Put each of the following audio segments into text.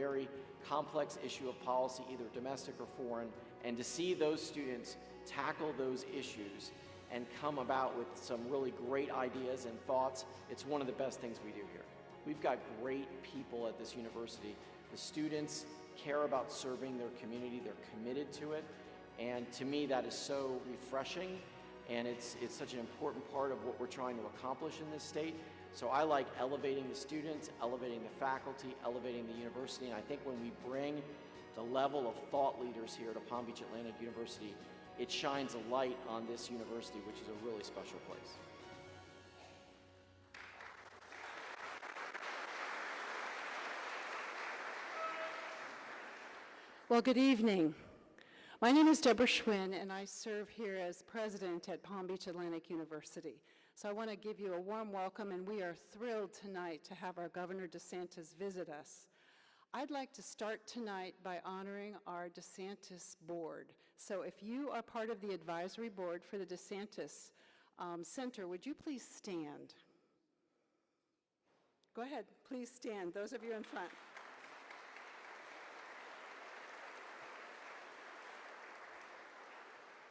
very complex issue of policy, either domestic or foreign, and to see those students tackle those issues and come about with some really great ideas and thoughts, it's one of the best things we do here. We've got great people at this university. The students care about serving their community, they're committed to it, and to me that is so refreshing, and it's such an important part of what we're trying to accomplish in this state. So I like elevating the students, elevating the faculty, elevating the university, and I think when we bring the level of thought leaders here to Palm Beach Atlantic University, it shines a light on this university, which is a really special place. Well, good evening. My name is Deborah Schwinn, and I serve here as president at Palm Beach Atlantic University. So I want to give you a warm welcome, and we are thrilled tonight to have our Governor DeSantis visit us. I'd like to start tonight by honoring our DeSantis board. So if you are part of the advisory board for the DeSantis Center, would you please stand? Go ahead, please stand, those of you in front.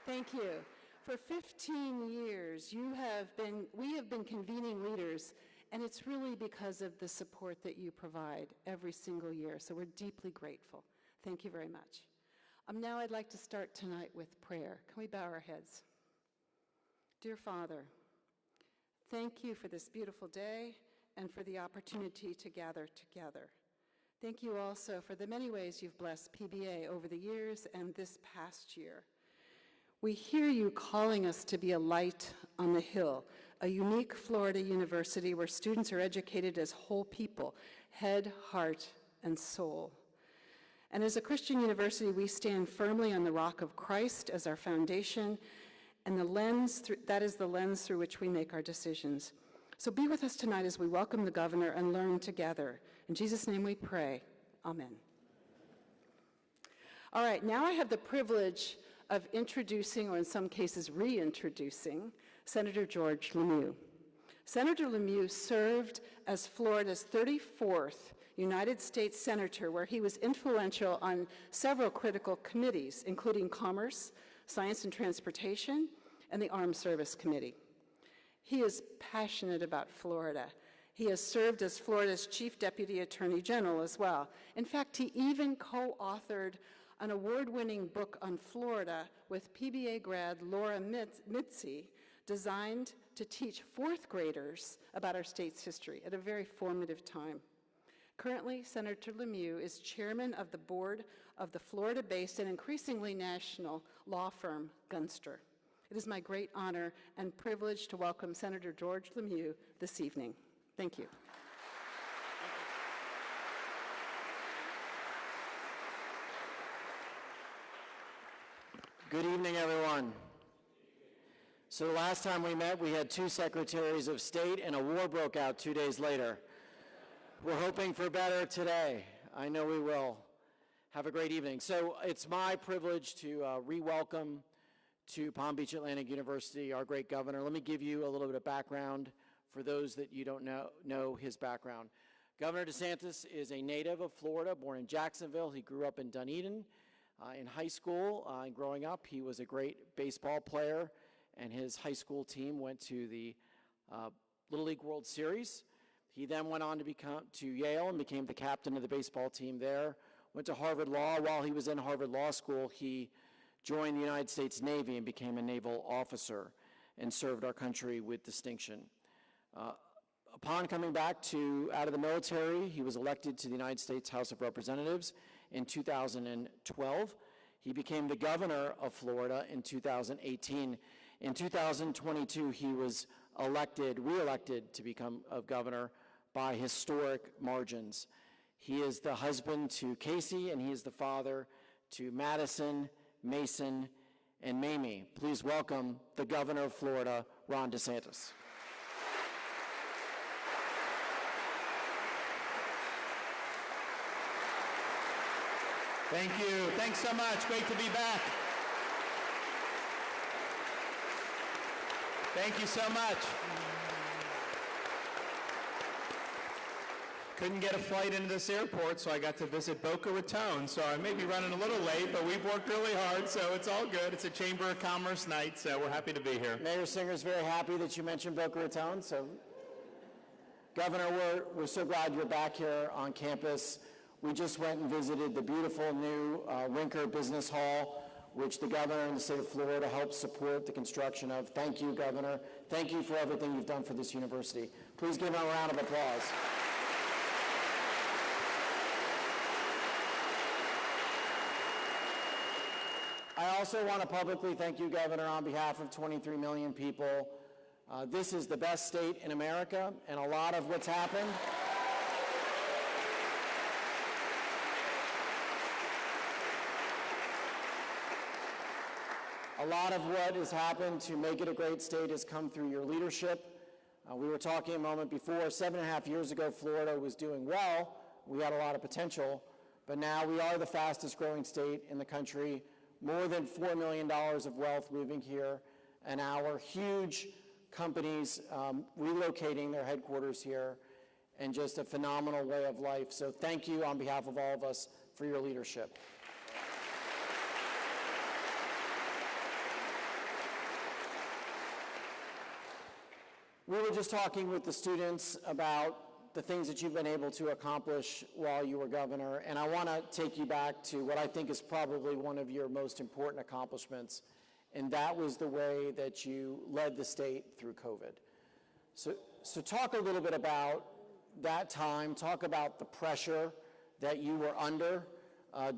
Thank you. For 15 years, we have been convening leaders, and it's really because of the support that you provide every single year, so we're deeply grateful. Thank you very much. Now I'd like to start tonight with prayer. Can we bow our heads? Dear Father, thank you for this beautiful day and for the opportunity to gather together. Thank you also for the many ways you've blessed PBA over the years and this past year. We hear you calling us to be a light on the hill, a unique Florida university where students are educated as whole people, head, heart, and soul. And as a Christian university, we stand firmly on the rock of Christ as our foundation, and that is the lens through which we make our decisions. So be with us tonight as we welcome the governor and learn together. In Jesus' name we pray. Amen. All right, now I have the privilege of introducing, or in some cases reintroducing, Senator George Lemieux. Senator Lemieux served as Florida's 34th United States Senator, where he was influential on several critical committees, including Commerce, Science and Transportation, and the Armed Service Committee. He is passionate about Florida. He has served as Florida's Chief Deputy Attorney General as well. In fact, he even co-authored an award-winning book on Florida with PBA grad Laura Mitzi, designed to teach fourth graders about our state's history at a very formative time. Currently, Senator Lemieux is chairman of the board of the Florida-based and increasingly national law firm Gunster. It is my great honor and privilege to welcome Senator George Lemieux this evening. Thank you. Good evening, everyone. So the last time we met, we had 2 secretaries of state and a war broke out 2 days later. We're hoping for better today. I know we will. Have a great evening. So it's my privilege to re-welcome to Palm Beach Atlantic University our great governor. Let me give you a little bit of background for those that you don't know his background. Governor DeSantis is a native of Florida, born in Jacksonville. He grew up in Dunedin. In high school and growing up, he was a great baseball player, and his high school team went to the Little League World Series. He then went on to Yale and became the captain of the baseball team there. Went to Harvard Law. While he was in Harvard Law School, he joined the United States Navy and became a naval officer and served our country with distinction. Upon coming back out of the military, he was elected to the United States House of Representatives in 2012. He became the governor of Florida in 2018. In 2022, he was re-elected to become a governor by historic margins. He is the husband to Casey, and he is the father to Madison, Mason, and Mamie. Please welcome the governor of Florida, Ron DeSantis. Thank you. Thanks so much. Great to be back. Thank you so much. couldn't get a flight into this airport, so I got to visit Boca Raton. So I may be running a little late, but we've worked really hard, so it's all good. It's a Chamber of Commerce night, so we're happy to be here. Mayor Singer's very happy that you mentioned Boca Raton. So, Governor, we're so glad you're back here on campus. We just went and visited the beautiful new Rinker Business Hall, which the governor and the state of Florida helped support the construction of. Thank you, Governor. Thank you for everything you've done for this university. Please give him a round of applause. I also want to publicly thank you, Governor, on behalf of 23 million people. This is the best state in America, and a lot of what's happened A lot of what has happened to make it a great state has come through your leadership. We were talking a moment before, 7.5 years ago, Florida was doing well. We had a lot of potential, but now we are the fastest growing state in the country, more than $4 million of wealth moving here, and our huge companies relocating their headquarters here, and just a phenomenal way of life. So thank you on behalf of all of us for your leadership. We were just talking with the students about the things that you've been able to accomplish while you were governor, and I want to take you back to what I think is probably one of your most important accomplishments, and that was the way that you led the state through COVID. So talk a little bit about that time, talk about the pressure that you were under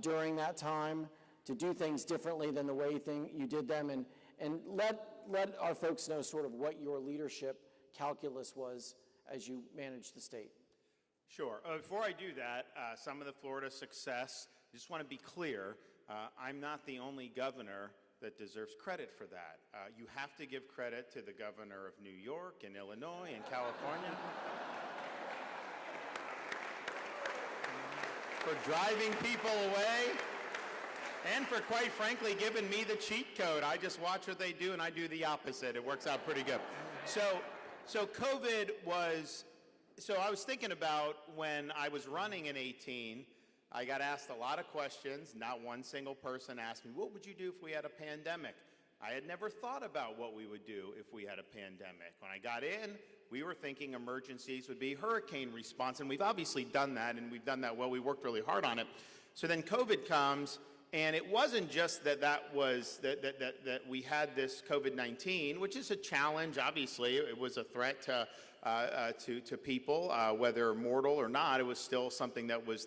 during that time to do things differently than the way you did them, and let our folks know sort of what your leadership calculus was as you managed the state. Sure. Before I do that, some of the Florida success, I just want to be clear, I'm not the only governor that deserves credit for that. You have to give credit to the governor of New York and Illinois and California for driving people away and for, quite frankly, giving me the cheat code. I just watch what they do and I do the opposite. It works out pretty good. So COVID was, so I was thinking about when I was running in 18, I got asked a lot of questions. Not one single person asked me, what would you do if we had a pandemic? I had never thought about what we would do if we had a pandemic. When I got in, we were thinking emergencies would be hurricane response, and we've obviously done that, and we've done that well. We worked really hard on it. So then COVID comes, and it wasn't just that we had this COVID-19, which is a challenge. Obviously, it was a threat to people, whether mortal or not. It was still something that was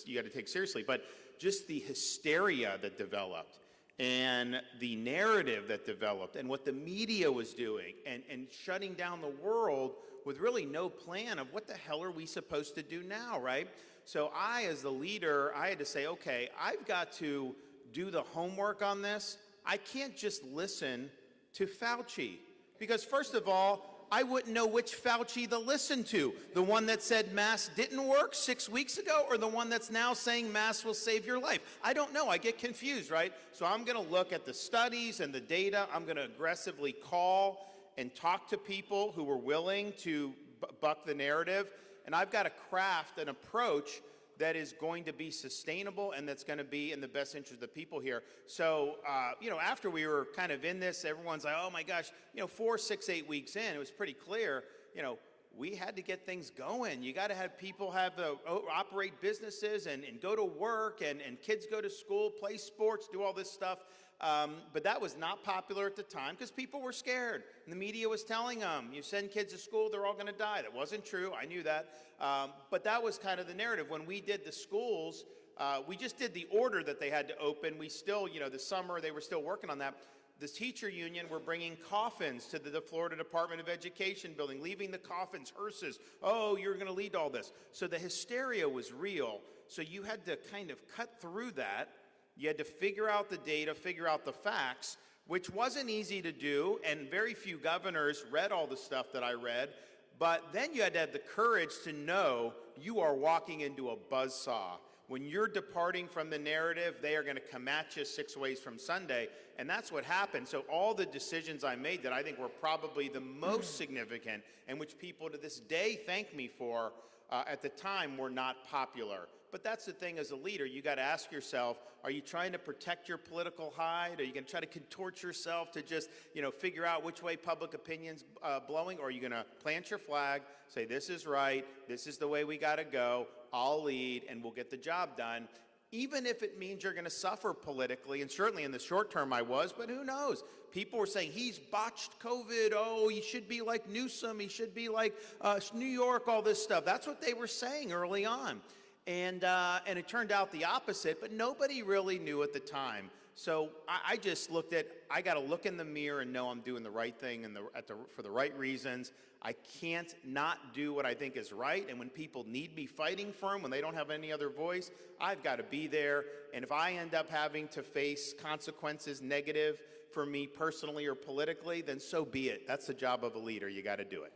you had to take seriously. But just the hysteria that developed, and the narrative that developed, and what the media was doing, and shutting down the world with really no plan of what the hell are we supposed to do now, right? So I, as the leader, I had to say, okay, I've got to do the homework on this. I can't just listen to Fauci, because first of all, I wouldn't know which Fauci to listen to. The one that said masks didn't work 6 weeks ago, or the one that's now saying masks will save your life? I don't know. I get confused, right? So I'm going to look at the studies and the data. I'm going to aggressively call and talk to people who are willing to buck the narrative. And I've got to craft an approach that is going to be sustainable and that's going to be in the best interest of the people here. So, after we were kind of in this, everyone's like, oh my gosh, 4, 6, 8 weeks in, it was pretty clear, we had to get things going. You got to have people operate businesses and go to work, and kids go to school, play sports, do all this stuff. But that was not popular at the time because people were scared. And the media was telling them, you send kids to school, they're all going to die. That wasn't true. I knew that. But that was kind of the narrative. When we did the schools, we just did the order that they had to open. We still, the summer, they were still working on that. The teacher union were bringing coffins to the Florida Department of Education building, leaving the coffins, hearses. Oh, you're going to lead all this. So the hysteria was real. So you had to kind of cut through that. You had to figure out the data, figure out the facts, which wasn't easy to do, and very few governors read all the stuff that I read. But then you had to have the courage to know you are walking into a buzzsaw. When you're departing from the narrative, they are going to come at you 6 ways from Sunday, and that's what happened. So all the decisions I made that I think were probably the most significant, and which people to this day thank me for, at the time were not popular. But that's the thing as a leader, you got to ask yourself, are you trying to protect your political hide? Are you going to try to contort yourself to just, figure out which way public opinion's blowing? Or are you going to plant your flag, say, this is right, this is the way we got to go, I'll lead, and we'll get the job done? Even if it means you're going to suffer politically, and certainly in the short term I was, but who knows? People were saying, he's botched COVID, oh, he should be like Newsom, he should be like New York, all this stuff. That's what they were saying early on. And it turned out the opposite, but nobody really knew at the time. So I just looked at, I got to look in the mirror and know I'm doing the right thing and for the right reasons. I can't not do what I think is right. And when people need me fighting for them, when they don't have any other voice, I've got to be there. And if I end up having to face consequences negative for me personally or politically, then so be it. That's the job of a leader. You got to do it.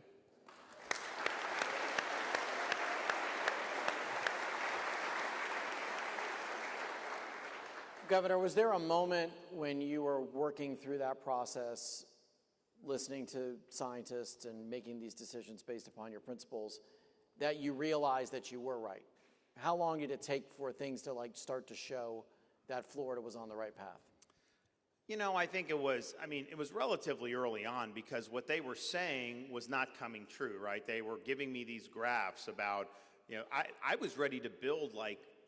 Governor, was there a moment when you were working through that process, listening to scientists and making these decisions based upon your principles, that you realized that you were right? How long did it take for things to start to show that Florida was on the right path? I think it was relatively early on, because what they were saying was not coming true, right? They were giving me these graphs about, I was ready to build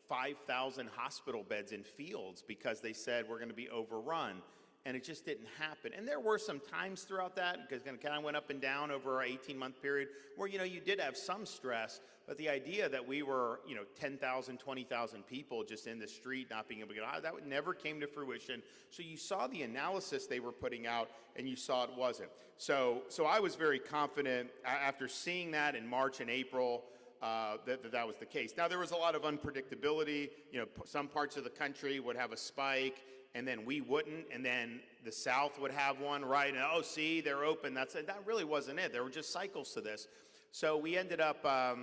5,000 hospital beds in Fields because they said we're going to be overrun, and it just didn't happen. And there were some times throughout that, because it kind of went up and down over an 18-month period, where you did have some stress, but the idea that we were 10,000, 20,000 people just in the street not being able to get out, that never came to fruition. So you saw the analysis they were putting out, and you saw it wasn't. So I was very confident after seeing that in March and April. That was the case. Now, there was a lot of unpredictability. Some parts of the country would have a spike, and then we wouldn't, and then the South would have one, right? And, oh, see, they're open. That really wasn't it. There were just cycles to this. So we ended up I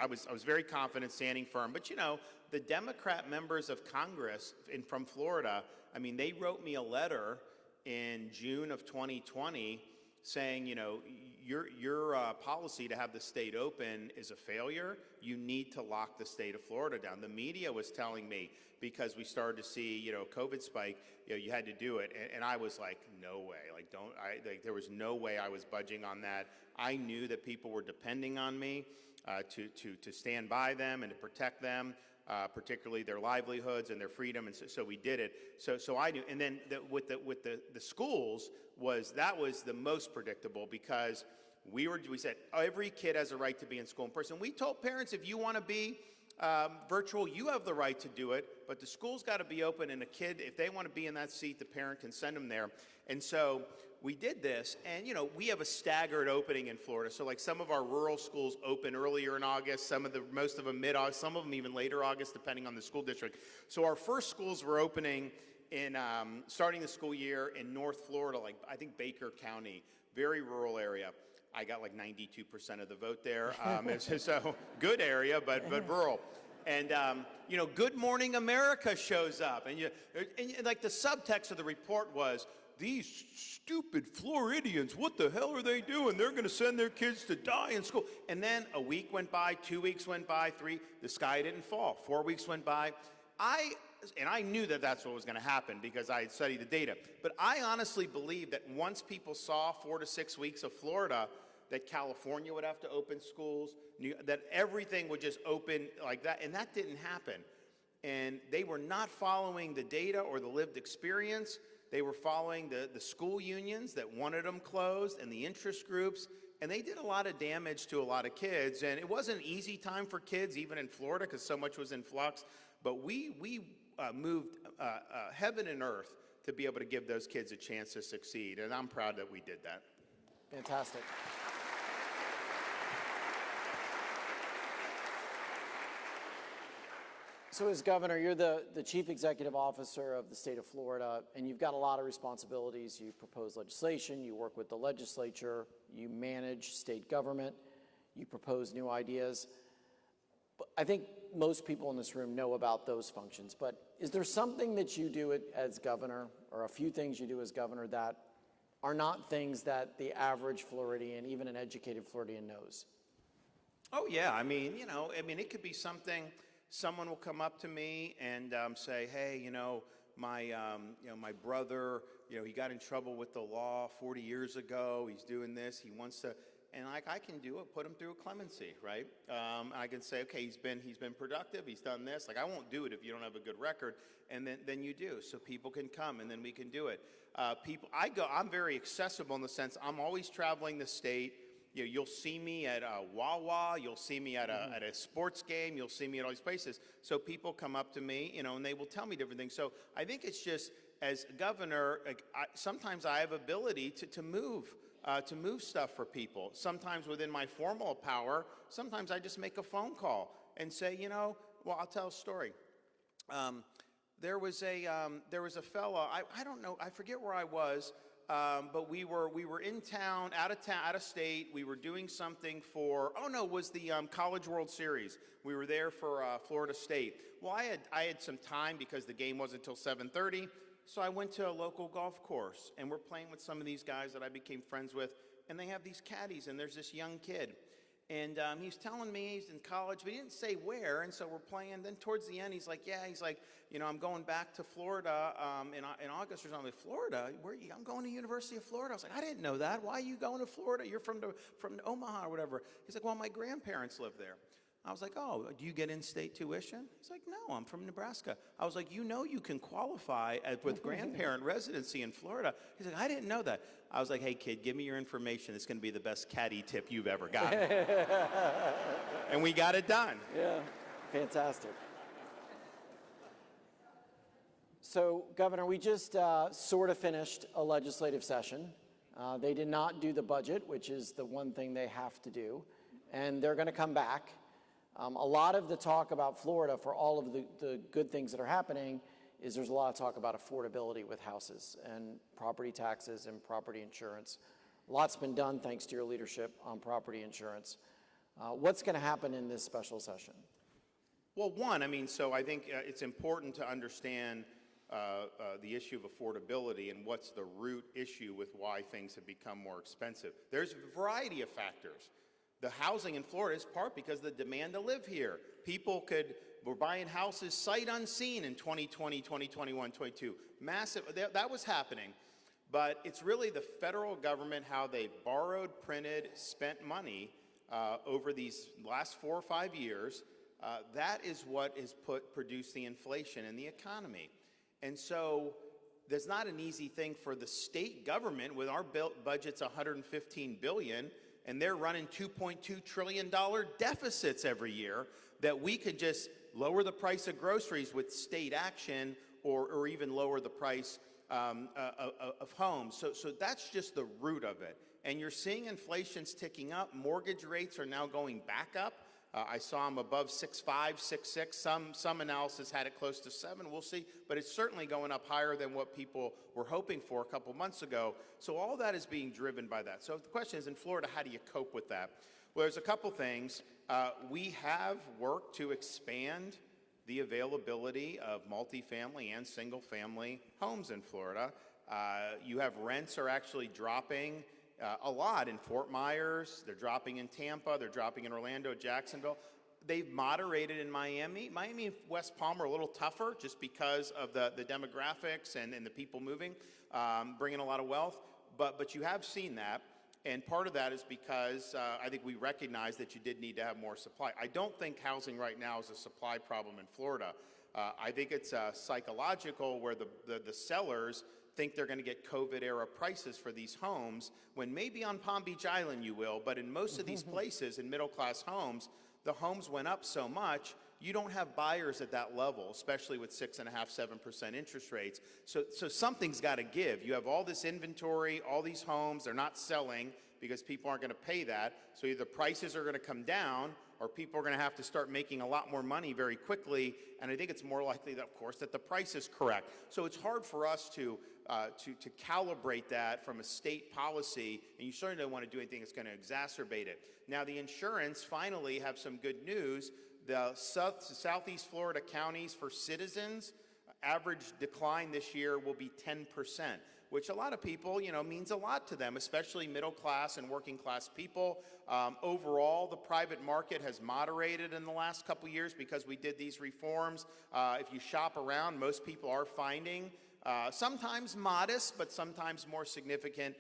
was very confident, standing firm. But, the Democrat members of Congress from Florida, they wrote me a letter in June of 2020 saying, your policy to have the state open is a failure. You need to lock the state of Florida down. The media was telling me, because we started to see, COVID spike, you had to do it. And I was like, no way. There was no way I was budging on that. I knew that people were depending on me to stand by them and to protect them, particularly their livelihoods and their freedom. And so we did it. So I knew. And then with the schools, that was the most predictable, because we said every kid has a right to be in school in person. We told parents, if you want to be virtual, you have the right to do it, but the school's got to be open, and a kid, if they want to be in that seat, the parent can send them there. And so we did this, and we have a staggered opening in Florida. So some of our rural schools open earlier in August, most of them mid-August, some of them even later August, depending on the school district. So our first schools were opening in starting the school year in North Florida, I think Baker County, very rural area. I got 92% of the vote there. So good area, but rural. And Good Morning America shows up, and the subtext of the report was, these stupid Floridians, what the hell are they doing? They're going to send their kids to die in school. And then a week went by, 2 weeks went by, 3, the sky didn't fall. 4 weeks went by. I knew that that's what was going to happen, because I had studied the data. But I honestly believe that once people saw 4 to 6 weeks of Florida, that California would have to open schools, that everything would just open like that, and that didn't happen. And they were not following the data or the lived experience. They were following the school unions that wanted them closed, and the interest groups, and they did a lot of damage to a lot of kids. And it wasn't an easy time for kids, even in Florida, because so much was in flux. But we moved heaven and earth to be able to give those kids a chance to succeed, and I'm proud that we did that. Fantastic. So as governor, you're the chief executive officer of the state of Florida, and you've got a lot of responsibilities. You propose legislation, you work with the legislature, you manage state government, you propose new ideas. But I think most people in this room know about those functions, but is there something that you do as governor, or a few things you do as governor, that are not things that the average Floridian, even an educated Floridian, knows? Oh yeah, I mean, it could be something. Someone will come up to me and say, "Hey, my brother, he got in trouble with the law 40 years ago. He's doing this. He wants to," and like I can do it, put him through a clemency, right? I can say, "Okay, he's been productive. He's done this." Like I won't do it if you don't have a good record, and then you do, so people can come, and then we can do it. I'm very accessible in the sense I'm always traveling the state. You'll see me at Wawa, you'll see me at a sports game, you'll see me at all these places. So people come up to me, and they will tell me different things. So I think it's just, as governor, sometimes I have ability to move stuff for people. Sometimes within my formal power, sometimes I just make a phone call and say, well, I'll tell a story. There was a fella, I don't know, I forget where I was, but we were in town, out of state. We were doing something for, it was the College World Series. We were there for Florida State. Well, I had some time because the game wasn't until 7:30, so I went to a local golf course, and we're playing with some of these guys that I became friends with, and they have these caddies, and there's this young kid. And he's telling me he's in college, but he didn't say where, and so we're playing. Then towards the end, he's like, I'm going back to Florida in August or something. Like, Florida? Where are you? I'm going to University of Florida. I was like, I didn't know that. Why are you going to Florida? You're from Omaha or whatever. He's like, well, my grandparents live there. I was like, oh, do you get in-state tuition? He's like, no, I'm from Nebraska. I was like, you can qualify with grandparent residency in Florida. He's like, I didn't know that. I was like, hey, kid, give me your information. It's going to be the best caddy tip you've ever gotten. And we got it done. Yeah, fantastic. So, Governor, we just sort of finished a legislative session. They did not do the budget, which is the one thing they have to do, and they're going to come back. A lot of the talk about Florida, for all of the good things that are happening, is there's a lot of talk about affordability with houses and property taxes and property insurance. A lot's been done thanks to your leadership on property insurance. What's going to happen in this special session? Well, so I think it's important to understand the issue of affordability and what's the root issue with why things have become more expensive. There's a variety of factors. The housing in Florida is part because of the demand to live here. People were buying houses sight unseen in 2020, 2021, 22. Massive, that was happening. But it's really the federal government, how they've borrowed, printed, spent money over these last 4 or 5 years. That is what has produced the inflation in the economy. And so there's not an easy thing for the state government, with our budget's $115 billion, and they're running $2.2 trillion deficits every year, that we could just lower the price of groceries with state action, or even lower the price of homes. So that's just the root of it. And you're seeing inflation's ticking up. Mortgage rates are now going back up. I saw them above 6.5, 6.6. Some analysis had it close to 7. We'll see. But it's certainly going up higher than what people were hoping for a couple months ago. So all that is being driven by that. So the question is, in Florida, how do you cope with that? Well, there's a couple things. We have worked to expand the availability of multifamily and single-family homes in Florida. You have rents are actually dropping a lot in Fort Myers. They're dropping in Tampa. They're dropping in Orlando, Jacksonville. They've moderated in Miami. Miami and West Palm are a little tougher just because of the demographics and the people moving, bringing a lot of wealth. But you have seen that. And part of that is because I think we recognize that you did need to have more supply. I don't think housing right now is a supply problem in Florida. I think it's psychological, where the sellers think they're going to get COVID-era prices for these homes, when maybe on Palm Beach Island you will, but in most of these places, in middle-class homes, the homes went up so much, you don't have buyers at that level, especially with 6.5%, 7% interest rates. So something's got to give. You have all this inventory, all these homes, they're not selling because people aren't going to pay that. So either prices are going to come down, or people are going to have to start making a lot more money very quickly. And I think it's more likely that, of course, that the price is correct. So it's hard for us to calibrate that from a state policy, and you certainly don't want to do anything that's going to exacerbate it. Now, the insurance finally have some good news. The Southeast Florida counties for citizens, average decline this year will be 10%, which a lot of people, means a lot to them, especially middle class and working class people. Overall, the private market has moderated in the last couple years because we did these reforms. If you shop around, most people are finding sometimes modest, but sometimes more significant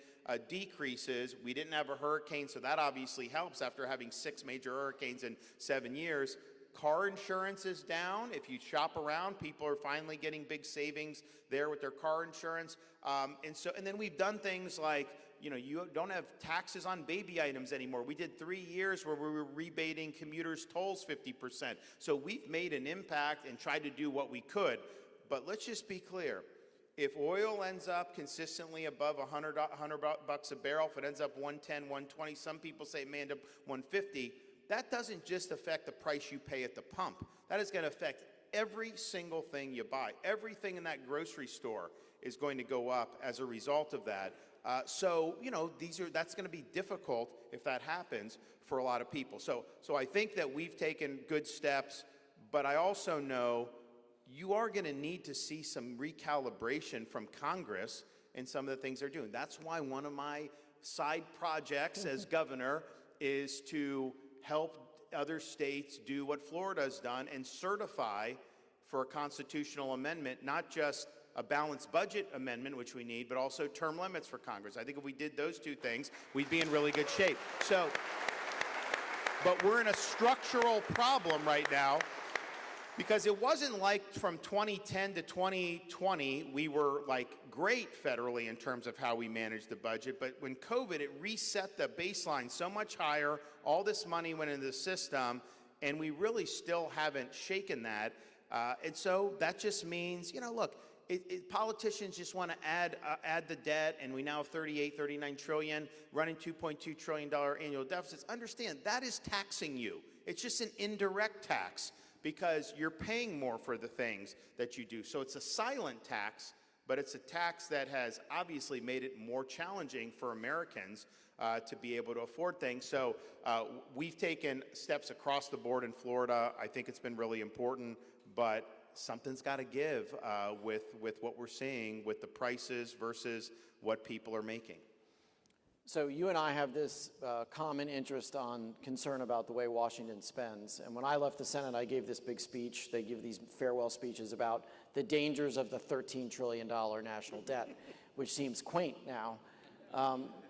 decreases. We didn't have a hurricane, so that obviously helps after having 6 major hurricanes in 7 years. Car insurance is down. If you shop around, people are finally getting big savings there with their car insurance. And then we've done things like, you don't have taxes on baby items anymore. We did 3 years where we were rebating commuters' tolls 50%. So we've made an impact and tried to do what we could. But let's just be clear. If oil ends up consistently above $100 a barrel, if it ends up 110, 120, some people say it may end up 150, that doesn't just affect the price you pay at the pump. That is going to affect every single thing you buy. Everything in that grocery store is going to go up as a result of that. So that's going to be difficult if that happens for a lot of people. So I think that we've taken good steps, but I also know you are going to need to see some recalibration from Congress in some of the things they're doing. That's why one of my side projects as governor is to help other states do what Florida's done and certify for a constitutional amendment, not just a balanced budget amendment, which we need, but also term limits for Congress. I think if we did those 2 things, we'd be in really good shape. But we're in a structural problem right now, because it wasn't like from 2010 to 2020, we were like great federally in terms of how we managed the budget. But when COVID, it reset the baseline so much higher. All this money went into the system, and we really still haven't shaken that. And so that just means, look, politicians just want to add the debt, and we now have 39 trillion, running $2.2 trillion annual deficits. Understand, that is taxing you. It's just an indirect tax, because you're paying more for the things that you do. So it's a silent tax, but it's a tax that has obviously made it more challenging for Americans to be able to afford things. So we've taken steps across the board in Florida. I think it's been really important, but something's got to give with what we're seeing with the prices versus what people are making. So you and I have this common interest on concern about the way Washington spends. And when I left the Senate, I gave this big speech. They give these farewell speeches about the dangers of the $13 trillion national debt, which seems quaint now.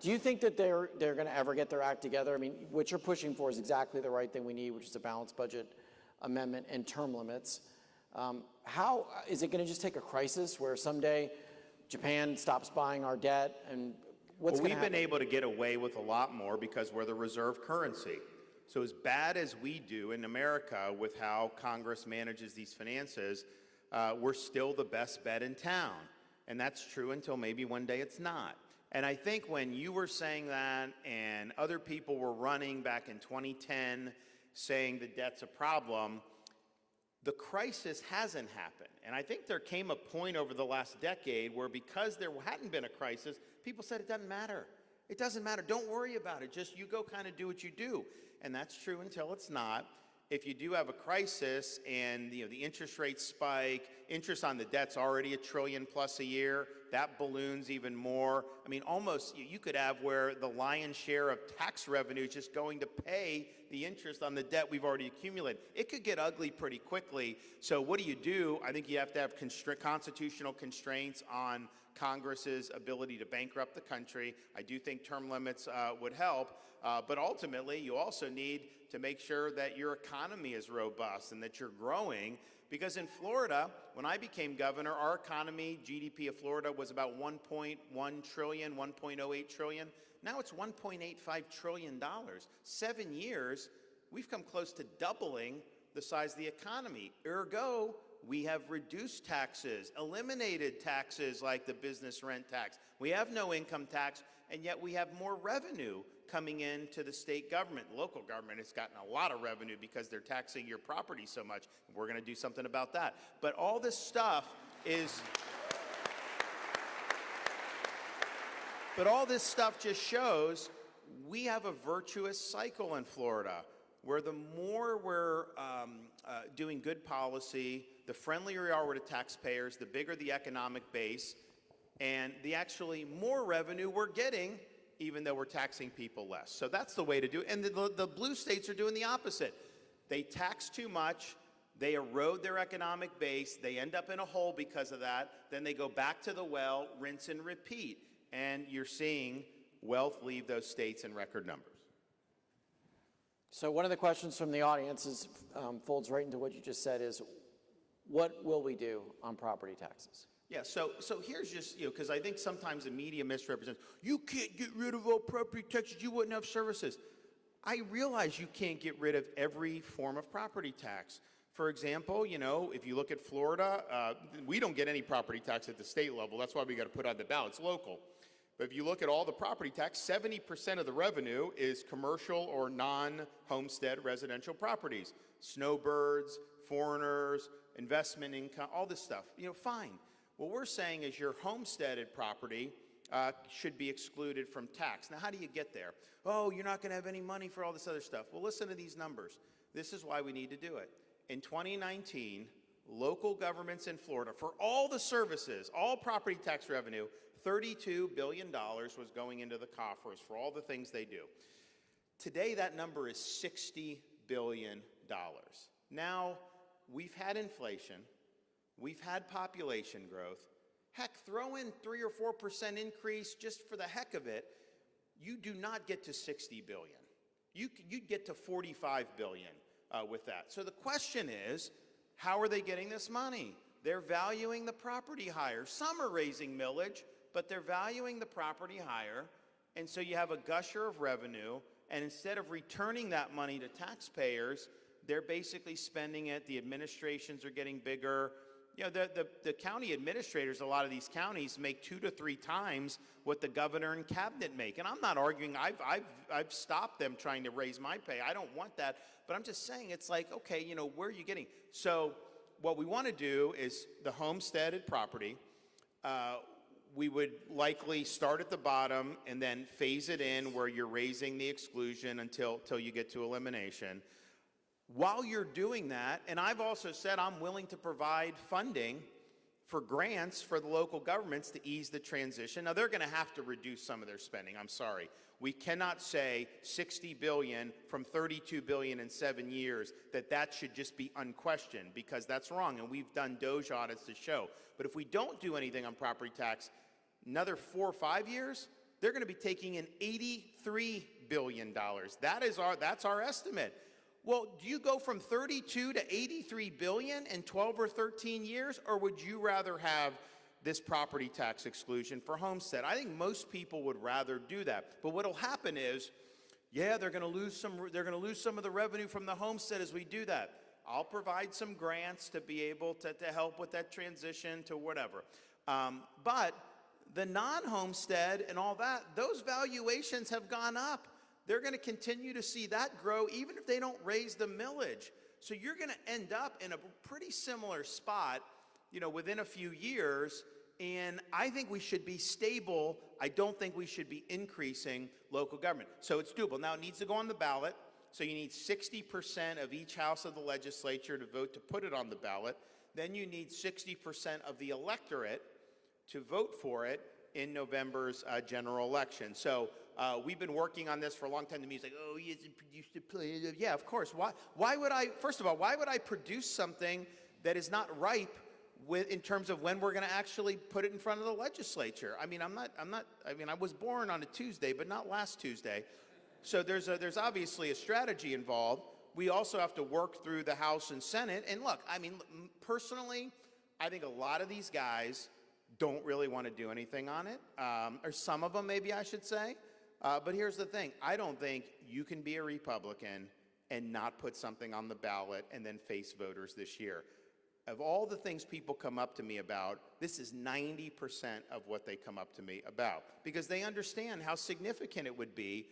Do you think that they're going to ever get their act together? I mean, what you're pushing for is exactly the right thing we need, which is a balanced budget amendment and term limits. How is it going to just take a crisis where someday Japan stops buying our debt and what's going to happen? We've been able to get away with a lot more because we're the reserve currency. So as bad as we do in America with how Congress manages these finances, we're still the best bet in town. And that's true until maybe one day it's not. And I think when you were saying that and other people were running back in 2010 saying the debt's a problem, the crisis hasn't happened. And I think there came a point over the last decade where, because there hadn't been a crisis, people said it doesn't matter. It doesn't matter. Don't worry about it. Just you go kind of do what you do. And that's true until it's not. If you do have a crisis and the interest rates spike, interest on the debt's already $1 trillion plus a year, that balloons even more. I mean, almost you could have where the lion's share of tax revenue is just going to pay the interest on the debt we've already accumulated. It could get ugly pretty quickly. So what do? I think you have to have constitutional constraints on Congress's ability to bankrupt the country. I do think term limits would help. But ultimately, you also need to make sure that your economy is robust and that you're growing. Because in Florida, when I became governor, our economy, GDP of Florida, was about $1.1 trillion, $1.08 trillion. Now it's $1.85 trillion. 7 years, we've come close to doubling the size of the economy. Ergo, we have reduced taxes, eliminated taxes like the business rent tax. We have no income tax, and yet we have more revenue coming into the state government. Local government has gotten a lot of revenue because they're taxing your property so much. We're going to do something about that. But all this stuff is... But all this stuff just shows we have a virtuous cycle in Florida, where the more we're doing good policy, the friendlier we are with the taxpayers, the bigger the economic base, and the actually more revenue we're getting, even though we're taxing people less. So that's the way to do it. And the blue states are doing the opposite. They tax too much, they erode their economic base, they end up in a hole because of that, then they go back to the well, rinse and repeat. And you're seeing wealth leave those states in record numbers. So one of the questions from the audience is, folds right into what you just said, is what will we do on property taxes? Yeah, so here's just, because I think sometimes the media misrepresents, you can't get rid of all property taxes, you wouldn't have services. I realize you can't get rid of every form of property tax. For example, if you look at Florida, we don't get any property tax at the state level. That's why we got to put on the ballot. It's local. But if you look at all the property tax, 70% of the revenue is commercial or non-homestead residential properties. Snowbirds, foreigners, investment income, all this stuff. Fine. What we're saying is your homesteaded property should be excluded from tax. Now, how do you get there? Oh, you're not going to have any money for all this other stuff. Well, listen to these numbers. This is why we need to do it. In 2019, local governments in Florida, for all the services, all property tax revenue, $32 billion was going into the coffers for all the things they do. Today, that number is $60 billion. Now, we've had inflation. We've had population growth. Heck, throw in 3 or 4% increase just for the heck of it. You do not get to 60 billion. You'd get to 45 billion with that. So the question is, how are they getting this money? They're valuing the property higher. Some are raising millage, but they're valuing the property higher. And so you have a gusher of revenue, and instead of returning that money to taxpayers, they're basically spending it. The administrations are getting bigger. The county administrators, a lot of these counties, make 2 to 3 times what the governor and cabinet make. And I'm not arguing. I've stopped them trying to raise my pay. I don't want that. But I'm just saying, it's like, okay, where are you getting? So what we want to do is the homesteaded property. We would likely start at the bottom and then phase it in where you're raising the exclusion until you get to elimination. While you're doing that, and I've also said I'm willing to provide funding for grants for the local governments to ease the transition. Now, they're going to have to reduce some of their spending. I'm sorry. We cannot say $60 billion from $32 billion in 7 years, that should just be unquestioned, because that's wrong, and we've done Doge audits to show. But if we don't do anything on property tax, another 4 or 5 years, they're going to be taking in $83 billion. That's our estimate. Well, do you go from 32 to 83 billion in 12 or 13 years, or would you rather have this property tax exclusion for homestead? I think most people would rather do that. But what'll happen is, they're going to lose some of the revenue from the homestead as we do that. I'll provide some grants to be able to help with that transition to whatever. But the non-homestead and all that, those valuations have gone up. They're going to continue to see that grow even if they don't raise the millage. So you're going to end up in a pretty similar spot, within a few years. And I think we should be stable. I don't think we should be increasing local government. So it's doable. Now, it needs to go on the ballot. So you need 60% of each house of the legislature to vote to put it on the ballot. Then you need 60% of the electorate to vote for it in November's general election. So we've been working on this for a long time. The music's like, oh, he hasn't produced a plan. Yeah, of course. Why would I produce something that is not ripe in terms of when we're going to actually put it in front of the legislature? I mean, I was born on a Tuesday, but not last Tuesday. So there's obviously a strategy involved. We also have to work through the House and Senate. And look, personally, I think a lot of these guys don't really want to do anything on it, or some of them, maybe I should say. But here's the thing. I don't think you can be a Republican and not put something on the ballot and then face voters this year. Of all the things people come up to me about, this is 90% of what they come up to me about, because they understand how significant it would be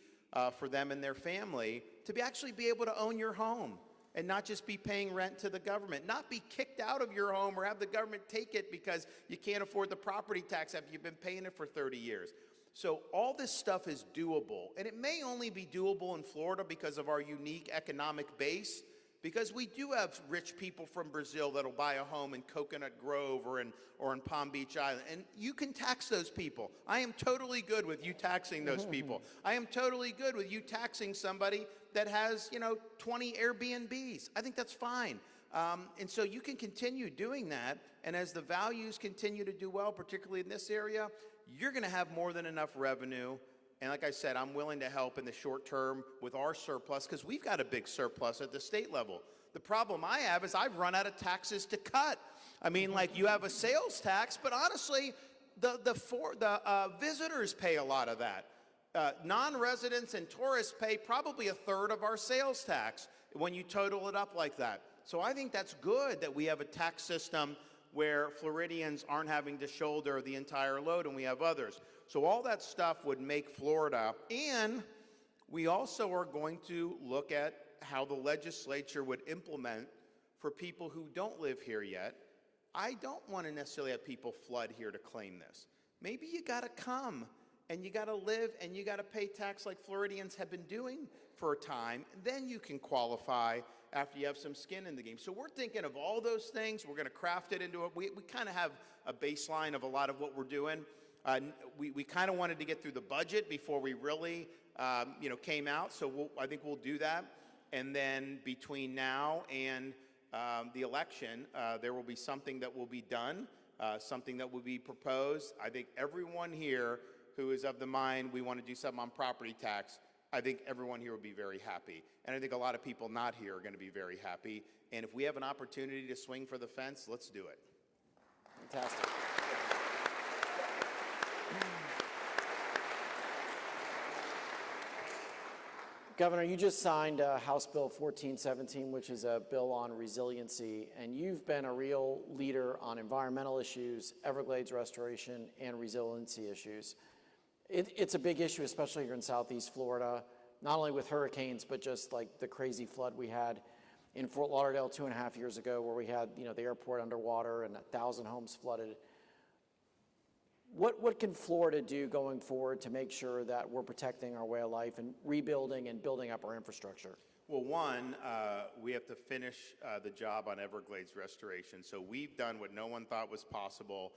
for them and their family to actually be able to own your home and not just be paying rent to the government, not be kicked out of your home or have the government take it because you can't afford the property tax after you've been paying it for 30 years. So all this stuff is doable, and it may only be doable in Florida because of our unique economic base. because we do have rich people from Brazil that'll buy a home in Coconut Grove or in Palm Beach Island, and you can tax those people. I am totally good with you taxing those people. I am totally good with you taxing somebody that has, 20 Airbnbs. I think that's fine. And so you can continue doing that, and as the values continue to do well, particularly in this area, you're going to have more than enough revenue. And like I said, I'm willing to help in the short term with our surplus, because we've got a big surplus at the state level. The problem I have is I've run out of taxes to cut. I mean, like, you have a sales tax, but honestly, the visitors pay a lot of that. Non-residents and tourists pay probably a third of our sales tax when you total it up like that. So I think that's good that we have a tax system where Floridians aren't having to shoulder the entire load, and we have others. So all that stuff would make Florida, and we also are going to look at how the legislature would implement for people who don't live here yet. I don't want to necessarily have people flood here to claim this. Maybe you got to come and you got to live and you got to pay tax like Floridians have been doing for a time. Then you can qualify after you have some skin in the game. So we're thinking of all those things. We're going to craft it into we kind of have a baseline of a lot of what we're doing. We kind of wanted to get through the budget before we really came out. So I think we'll do that. And then between now and the election, there will be something that will be done, something that will be proposed. I think everyone here who is of the mind we want to do something on property tax, I think everyone here would be very happy. And I think a lot of people not here are going to be very happy. And if we have an opportunity to swing for the fence, let's do it. Fantastic. Governor, you just signed House Bill 1417, which is a bill on resiliency, and you've been a real leader on environmental issues, Everglades restoration, and resiliency issues. It's a big issue, especially here in Southeast Florida, not only with hurricanes, but just like the crazy flood we had in Fort Lauderdale 2.5 years ago, where we had the airport underwater and 1,000 homes flooded. What can Florida do going forward to make sure that we're protecting our way of life and rebuilding and building up our infrastructure? Well, one, we have to finish the job on Everglades restoration. So we've done what no one thought was possible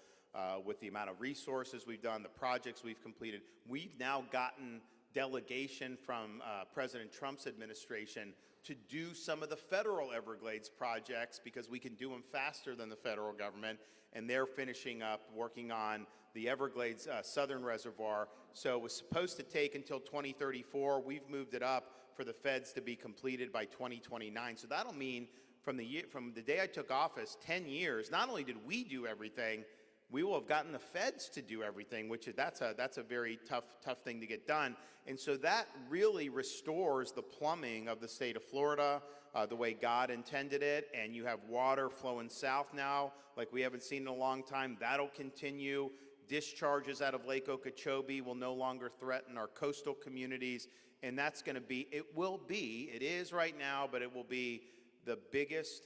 with the amount of resources we've done, the projects we've completed. We've now gotten delegation from President Trump's administration to do some of the federal Everglades projects because we can do them faster than the federal government, and they're finishing up working on the Everglades Southern Reservoir. So it was supposed to take until 2034. We've moved it up for the feds to be completed by 2029. So that'll mean from the day I took office, 10 years, not only did we do everything, we will have gotten the feds to do everything, that's a very tough thing to get done. And so that really restores the plumbing of the state of Florida, the way God intended it, and you have water flowing south now like we haven't seen in a long time. That'll continue. Discharges out of Lake Okeechobee will no longer threaten our coastal communities, and that's going to be, it is right now, but it will be the biggest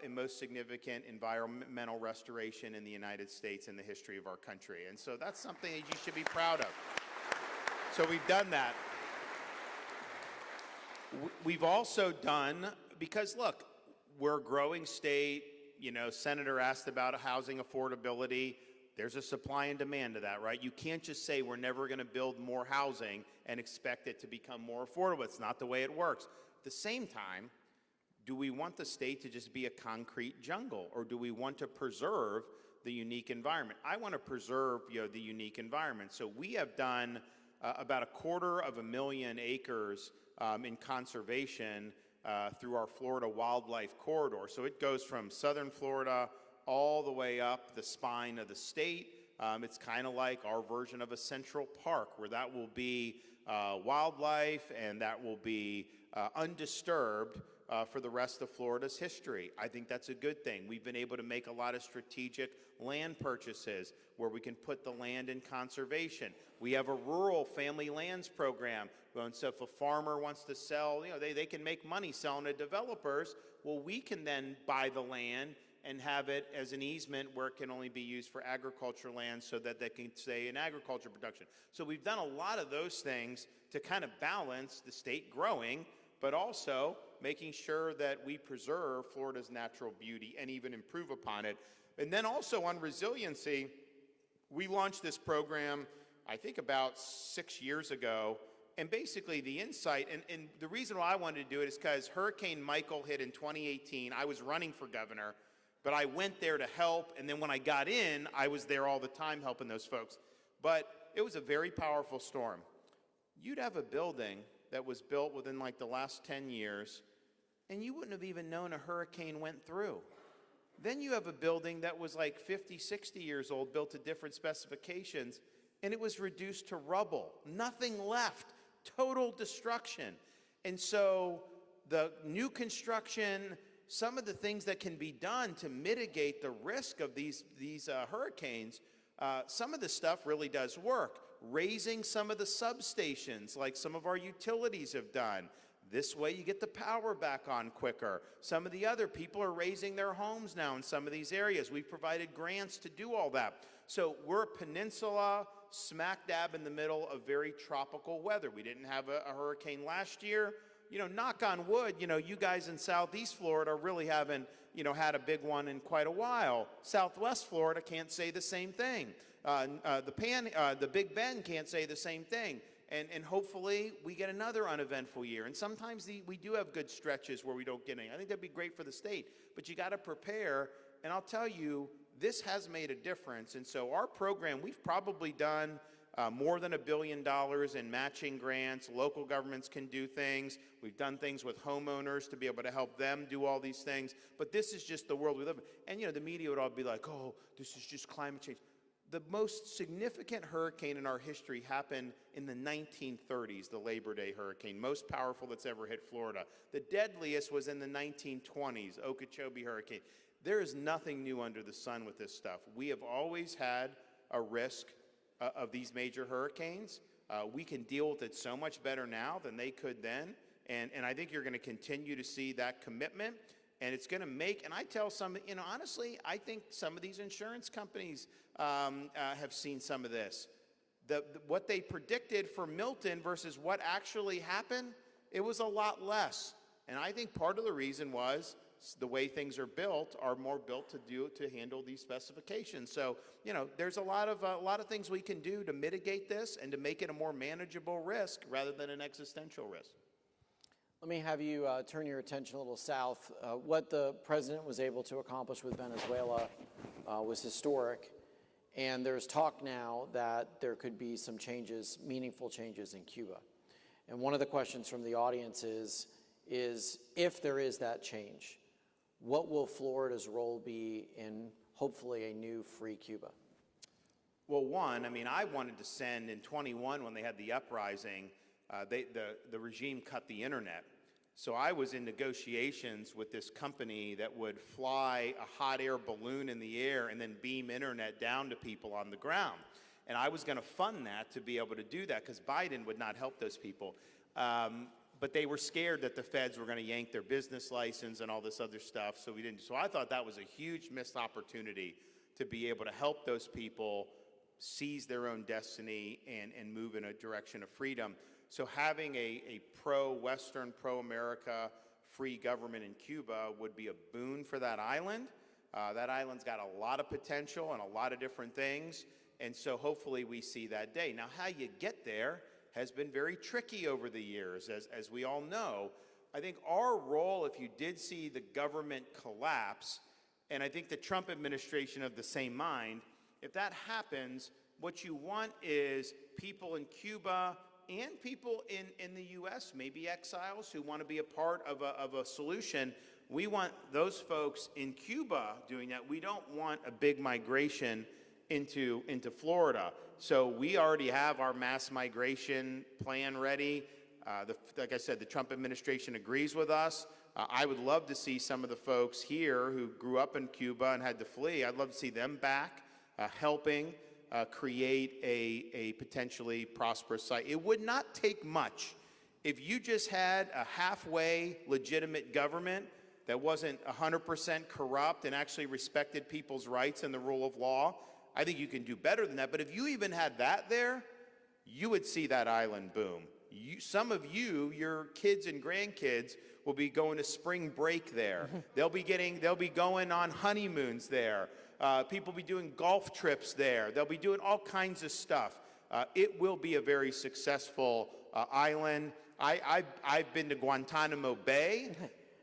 and most significant environmental restoration in the United States in the history of our country. And so that's something that you should be proud of. So we've done that. We've also done, because look, we're a growing state. Senator asked about housing affordability. There's a supply and demand to that, right? You can't just say we're never going to build more housing and expect it to become more affordable. It's not the way it works. At the same time, do we want the state to just be a concrete jungle, or do we want to preserve the unique environment? I want to preserve the unique environment. So we have done about 250,000 acres in conservation through our Florida Wildlife Corridor. So it goes from southern Florida all the way up the spine of the state. It's kind of like our version of a central park, where that will be wildlife and that will be undisturbed for the rest of Florida's history. I think that's a good thing. We've been able to make a lot of strategic land purchases where we can put the land in conservation. We have a rural family lands program. And so if a farmer wants to sell, they can make money selling to developers. Well, we can then buy the land and have it as an easement where it can only be used for agriculture land so that they can stay in agriculture production. So we've done a lot of those things to kind of balance the state growing, but also making sure that we preserve Florida's natural beauty and even improve upon it. And then also on resiliency, we launched this program, I think about 6 years ago, and basically the insight, and the reason why I wanted to do it is because Hurricane Michael hit in 2018. I was running for governor, but I went there to help, and then when I got in, I was there all the time helping those folks. But it was a very powerful storm. You'd have a building that was built within like the last 10 years, and you wouldn't have even known a hurricane went through. Then you have a building that was like 50, 60 years old, built to different specifications, and it was reduced to rubble. Nothing left. Total destruction. And so the new construction, some of the things that can be done to mitigate the risk of these hurricanes, some of the stuff really does work. Raising some of the substations, like some of our utilities have done. This way you get the power back on quicker. Some of the other people are raising their homes now in some of these areas. We've provided grants to do all that. So we're a peninsula, smack dab in the middle of very tropical weather. We didn't have a hurricane last year. You know, knock on wood, you know, you guys in Southeast Florida really haven't, you know, had a big one in quite a while. Southwest Florida can't say the same thing. The Big Bend can't say the same thing. And hopefully we get another uneventful year. And sometimes we do have good stretches where we don't get any. I think that'd be great for the state. But you got to prepare. And I'll tell you, this has made a difference. And so our program, we've probably done more than $1 billion in matching grants. Local governments can do things. We've done things with homeowners to be able to help them do all these things. But this is just the world we live in. And, you know, the media would all be like, oh, this is just climate change. The most significant hurricane in our history happened in the 1930s, the Labor Day hurricane, most powerful that's ever hit Florida. The deadliest was in the 1920s, Okeechobee hurricane. There is nothing new under the sun with this stuff. We have always had a risk of these major hurricanes. We can deal with it so much better now than they could then. And I think you're going to continue to see that commitment. And it's going to make, and I tell some, you know, honestly, I think some of these insurance companies have seen some of this. What they predicted for Milton versus what actually happened, it was a lot less. And I think part of the reason was the way things are more built to handle these specifications. So, you know, there's a lot of things we can do to mitigate this and to make it a more manageable risk rather than an existential risk. Let me have you turn your attention a little south. What the president was able to accomplish with Venezuela was historic, and there's talk now that there could be some changes, meaningful changes in Cuba. And one of the questions from the audience is if there is that change, what will Florida's role be in hopefully a new free Cuba? Well, one, I mean, I wanted to send in 21 when they had the uprising, the regime cut the internet. So I was in negotiations with this company that would fly a hot air balloon in the air and then beam internet down to people on the ground. And I was going to fund that to be able to do that because Biden would not help those people. But they were scared that the feds were going to yank their business license and all this other stuff, so we didn't. So I thought that was a huge missed opportunity to be able to help those people seize their own destiny and move in a direction of freedom. So having a pro-Western, pro-America free government in Cuba would be a boon for that island. That island's got a lot of potential and a lot of different things, and so hopefully we see that day. Now, how you get there has been very tricky over the years, as we all know. I think our role, if you did see the government collapse, and I think the Trump administration of the same mind, if that happens, what you want is people in Cuba and people in the U.S., maybe exiles who want to be a part of a solution. We want those folks in Cuba doing that. We don't want a big migration into Florida. So we already have our mass migration plan ready. Like I said, the Trump administration agrees with us. I would love to see some of the folks here who grew up in Cuba and had to flee. I'd love to see them back helping create a potentially prosperous site. It would not take much if you just had a halfway legitimate government that wasn't 100% corrupt and actually respected people's rights and the rule of law. I think you can do better than that. But if you even had that there, you would see that island boom. some of you, your kids and grandkids, will be going to spring break there. They'll be going on honeymoons there. People will be doing golf trips there. They'll be doing all kinds of stuff. It will be a very successful island. I've been to Guantanamo Bay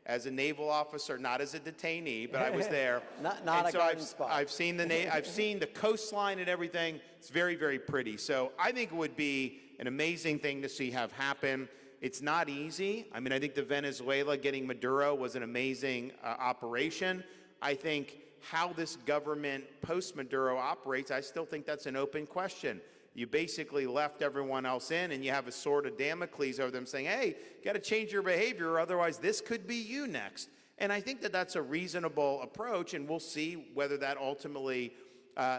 as a naval officer, not as a detainee, but I was there. not a garden spot. I've seen the coastline and everything. It's very, very pretty. So I think it would be an amazing thing to see have happen. It's not easy. I mean, I think the Venezuela getting Maduro was an amazing operation. I think how this government post-Maduro operates, I still think that's an open question. You basically left everyone else in, and you have a sword of Damocles over them saying, hey, you got to change your behavior, or otherwise this could be you next. And I think that that's a reasonable approach, and we'll see whether that ultimately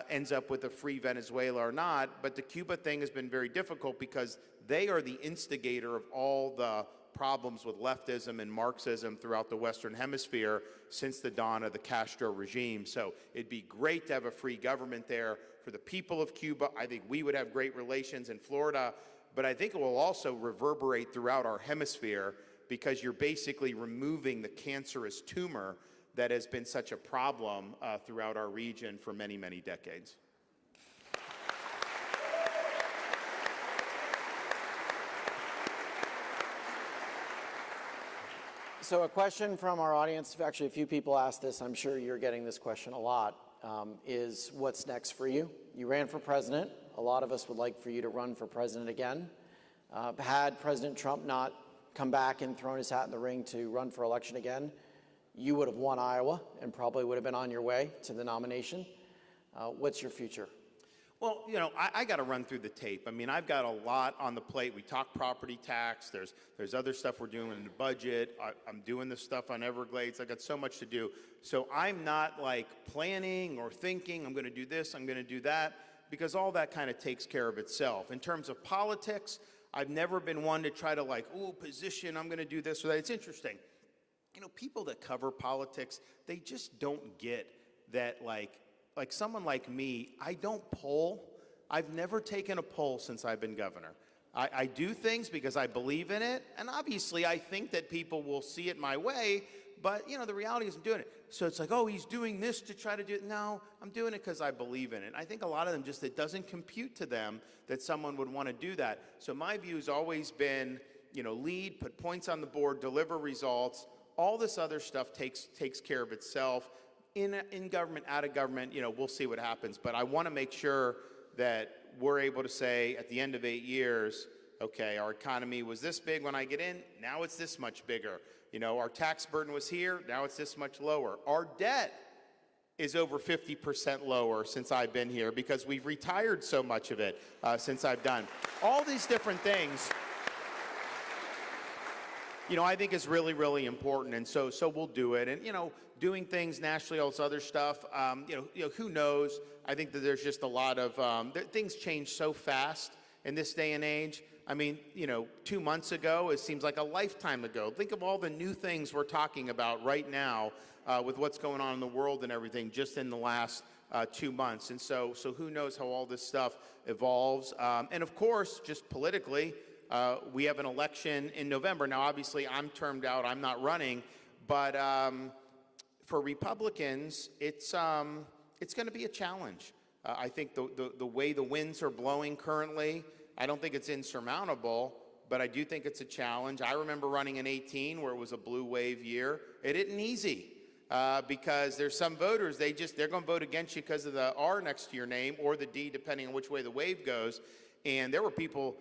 ends up with a free Venezuela or not. But the Cuba thing has been very difficult because they are the instigator of all the problems with leftism and Marxism throughout the Western Hemisphere since the dawn of the Castro regime. So it'd be great to have a free government there for the people of Cuba. I think we would have great relations in Florida, but I think it will also reverberate throughout our hemisphere because you're basically removing the cancerous tumor that has been such a problem throughout our region for many, many decades. So a question from our audience, actually a few people asked this, I'm sure you're getting this question a lot, is what's next for you? You ran for president. A lot of us would like for you to run for president again. Had President Trump not come back and thrown his hat in the ring to run for election again, you would have won Iowa and probably would have been on your way to the nomination. What's your future? Well, you know, I got to run through the tape. I mean, I've got a lot on the plate. We talk property tax. There's other stuff we're doing in the budget. I'm doing this stuff on Everglades. I got so much to do. So I'm not like planning or thinking I'm going to do this, I'm going to do that, because all that kind of takes care of itself. In terms of politics, I've never been one to try to like, oh, position, I'm going to do this or that. It's interesting. You know, people that cover politics, they just don't get that like someone like me, I don't poll. I've never taken a poll since I've been governor. I do things because I believe in it, and obviously I think that people will see it my way, but you know, the reality is I'm doing it. So it's like, oh, he's doing this to try to do it. No, I'm doing it because I believe in it. I think a lot of them just, it doesn't compute to them that someone would want to do that. So my view has always been, you know, lead, put points on the board, deliver results. All this other stuff takes care of itself. In government, out of government, you know, we'll see what happens. But I want to make sure that we're able to say at the end of 8 years, okay, our economy was this big when I get in, now it's this much bigger. You know, our tax burden was here, now it's this much lower. Our debt is over 50% lower since I've been here because we've retired so much of it since I've done. All these different things, you know, I think is really, really important, and so we'll do it. And, you know, doing things nationally, all this other stuff, you know, who knows? I think that there's just a lot of, things change so fast in this day and age. I mean, you know, 2 months ago, it seems like a lifetime ago. Think of all the new things we're talking about right now with what's going on in the world and everything just in the last 2 months. And so who knows how all this stuff evolves. And of course, just politically, we have an election in November. Now, obviously, I'm termed out. I'm not running. But for Republicans, it's going to be a challenge. I think the way the winds are blowing currently, I don't think it's insurmountable, but I do think it's a challenge. I remember running in 18 where it was a blue wave year. It isn't easy because there's some voters, they're going to vote against you because of the R next to your name or the D, depending on which way the wave goes. And there were people,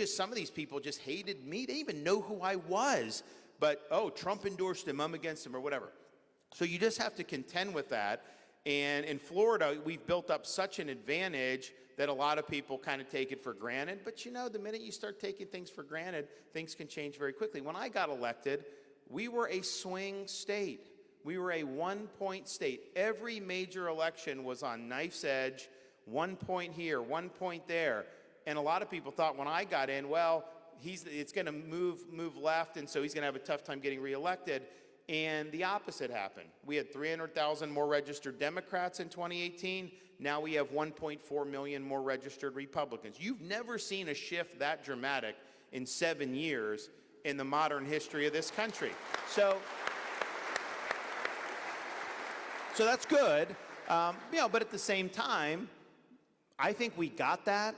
some of these people just hated me. They didn't even know who I was. But, oh, Trump endorsed him, I'm against him, or whatever. So you just have to contend with that. And in Florida, we've built up such an advantage that a lot of people kind of take it for granted. But, you know, the minute you start taking things for granted, things can change very quickly. When I got elected, we were a swing state. We were a 1-point state. Every major election was on knife's edge, 1 point here, 1 point there. And a lot of people thought when I got in, well, it's going to move left, and so he's going to have a tough time getting reelected. And the opposite happened. We had 300,000 more registered Democrats in 2018. Now we have 1.4 million more registered Republicans. You've never seen a shift that dramatic in 7 years in the modern history of this country. So that's good, but at the same time, I think we got that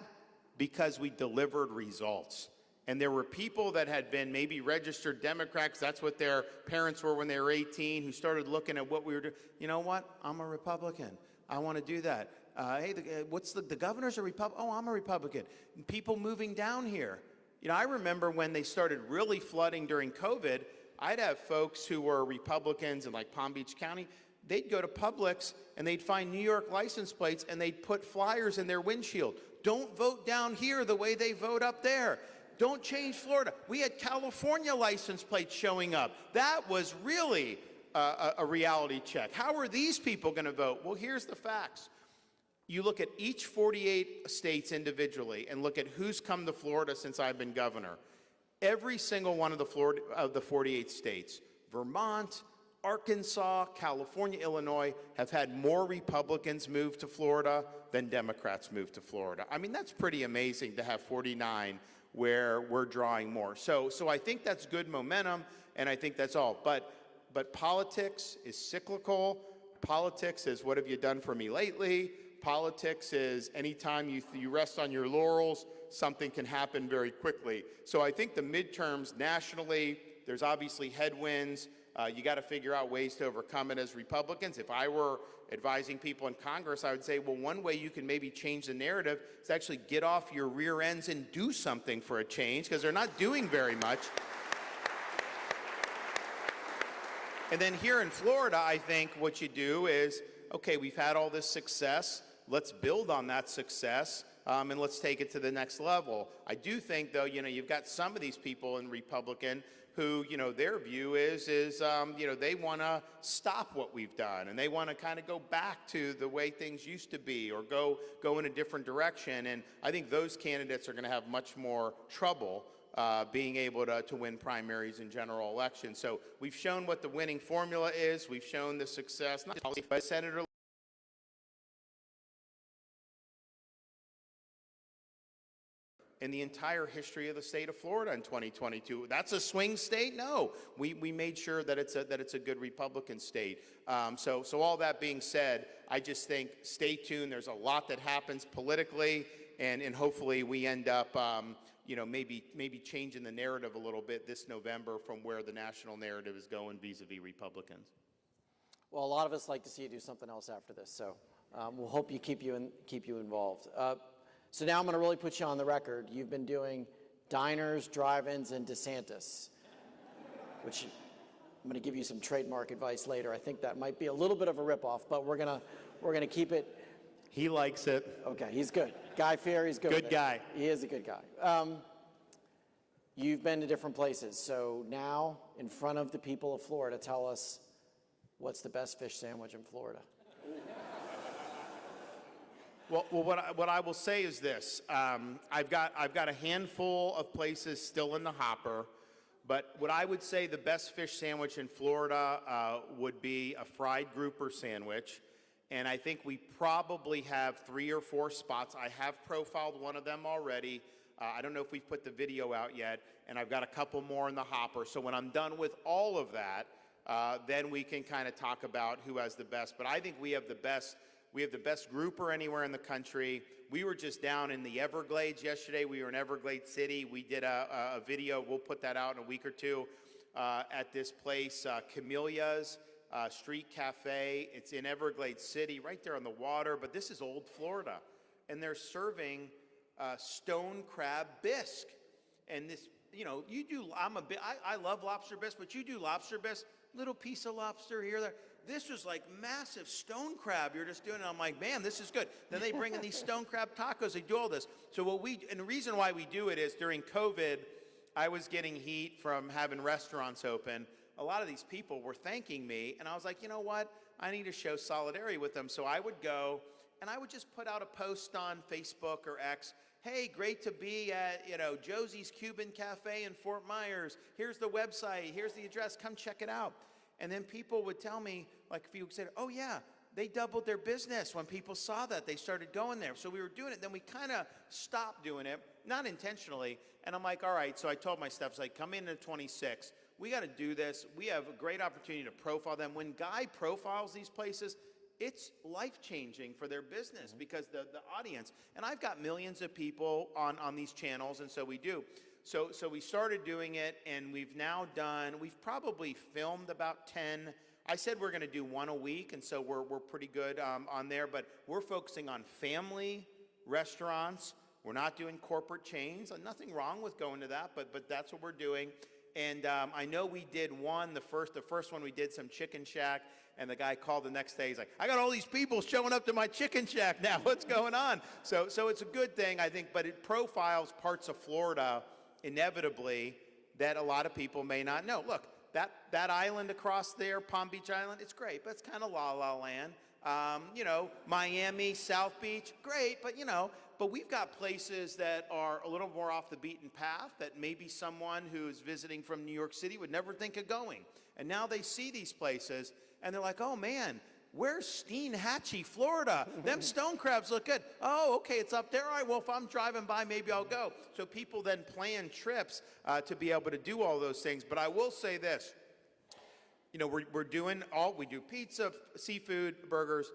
because we delivered results. And there were people that had been maybe registered Democrats, that's what their parents were when they were 18, who started looking at what we were doing. You know what? I'm a Republican. I want to do that. Hey, the governor's a Republican? Oh, I'm a Republican. And people moving down here. I remember when they started really flooding during COVID, I'd have folks who were Republicans in like Palm Beach County. They'd go to Publix and they'd find New York license plates and they'd put flyers in their windshield. Don't vote down here the way they vote up there. Don't change Florida. We had California license plates showing up. That was really a reality check. How are these people going to vote? Well, here's the facts. You look at each 48 states individually and look at who's come to Florida since I've been governor. Every single one of the 48 states, Vermont, Arkansas, California, Illinois, have had more Republicans move to Florida than Democrats move to Florida. I mean, that's pretty amazing to have 49 where we're drawing more. So I think that's good momentum, and I think that's all. But politics is cyclical. Politics is, what have you done for me lately? Politics is anytime you rest on your laurels, something can happen very quickly. So I think the midterms nationally, there's obviously headwinds. You got to figure out ways to overcome it as Republicans. If I were advising people in Congress, I would say, well, one way you can maybe change the narrative is actually get off your rear ends and do something for a change, because they're not doing very much. And then here in Florida, I think what you do is, okay, we've had all this success. Let's build on that success, and let's take it to the next level. I do think, though, you've got some of these people in Republican who, their view is they want to stop what we've done, and they want to kind of go back to the way things used to be, or go in a different direction. And I think those candidates are going to have much more trouble being able to win primaries and general elections. So we've shown what the winning formula is. We've shown the success, not only by Senator in the entire history of the state of Florida in 2022. That's a swing state? No. We made sure that it's a good Republican state. So all that being said, I just think stay tuned. There's a lot that happens politically, and hopefully we end up maybe changing the narrative a little bit this November from where the national narrative is going vis-a-vis Republicans. Well, a lot of us like to see you do something else after this, so we'll hope you keep you involved. So now I'm going to really put you on the record. You've been doing diners, drive-ins, and DeSantis, which I'm going to give you some trademark advice later. I think that might be a little bit of a ripoff, but we're gonna keep it. He likes it. Okay, he's good. Guy Fieri's good. Good guy. He is a good guy. You've been to different places, so now in front of the people of Florida, tell us what's the best fish sandwich in Florida. Well, what I will say is this: I've got a handful of places still in the hopper, but what I would say the best fish sandwich in Florida would be a fried grouper sandwich, and I think we probably have 3 or 4 spots. I have profiled one of them already. I don't know if we've put the video out yet, and I've got a couple more in the hopper. So when I'm done with all of that, then we can kind of talk about who has the best. But I think we have the best. We have the best grouper anywhere in the country. We were just down in the Everglades yesterday. We were in Everglades City. We did a video. We'll put that out in a week or two at this place, Camellia's Street Cafe. It's in Everglades City, right there on the water. But this is old Florida. And they're serving stone crab bisque. And this, I love lobster bisque, but you do lobster bisque, little piece of lobster here, there. This was like massive stone crab you're just doing, and I'm like, man, this is good. Then they bring in these stone crab tacos, they do all this. So and the reason why we do it is during COVID, I was getting heat from having restaurants open. A lot of these people were thanking me, and I was like, you know what? I need to show solidarity with them. So I would go, and I would just put out a post on Facebook or X. Hey, great to be at, Josie's Cuban Cafe in Fort Myers. Here's the website. Here's the address. Come check it out. And then people would tell me, like if you said, oh yeah, they doubled their business when people saw that. They started going there. So we were doing it. Then we kind of stopped doing it. not intentionally. And I'm like, all right. So I told my staff, I was like, come in at 26. We got to do this. We have a great opportunity to profile them. When Guy profiles these places, it's life-changing for their business because the audience, and I've got millions of people on these channels, and so we do. So we started doing it, and we've probably filmed about 10. I said we're going to do one a week, and so we're pretty good on there, but we're focusing on family restaurants. We're not doing corporate chains. Nothing wrong with going to that, but that's what we're doing. And I know we did one, the first one we did some Chicken Shack, and the guy called the next day. He's like, I got all these people showing up to my Chicken Shack now. What's going on? So it's a good thing, I think, but it profiles parts of Florida inevitably that a lot of people may not know. Look, that island across there, Palm Beach Island, it's great, but it's kind of la-la land. Miami, South Beach, great, but we've got places that are a little more off the beaten path that maybe someone who's visiting from New York City would never think of going. And now they see these places, and they're like, oh, man, where's Steinhatchee, Florida? Them stone crabs look good. Oh, okay, it's up there. All right, well, if I'm driving by, maybe I'll go. So people then plan trips to be able to do all those things. But I will say this. We do pizza, seafood, burgers.